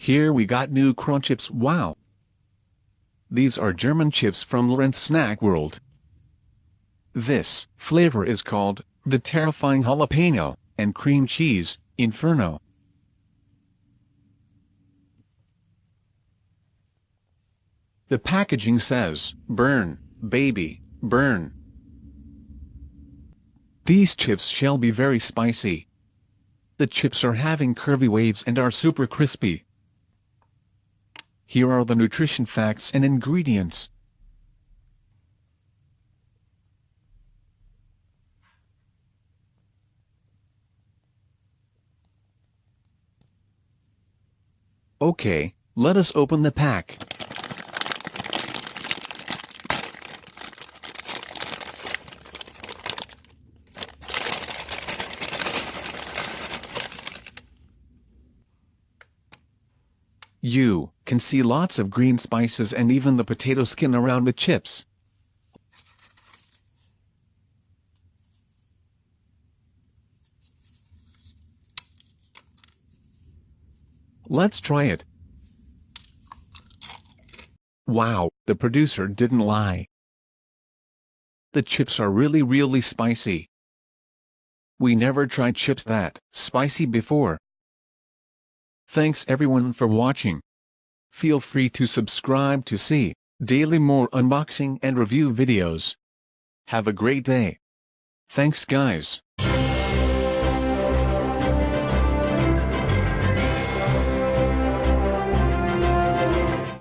Here we got new Crunchips Wow. These are German chips from Lorenz Snack World. This flavor is called the Terrifying Jalapeno and Cream Cheese Inferno. The packaging says, "Burn, baby, burn." These chips shall be very spicy. The chips are having curvy waves and are super crispy. Here are the nutrition facts and ingredients. Okay, let us open the pack. You can see lots of green spices and even the potato skin around the chips. Let's try it. Wow, the producer didn't lie. The chips are really spicy. We never tried chips that spicy before. Thanks everyone for watching. Feel free to subscribe to see daily more unboxing and review videos. Have a great day. Thanks guys.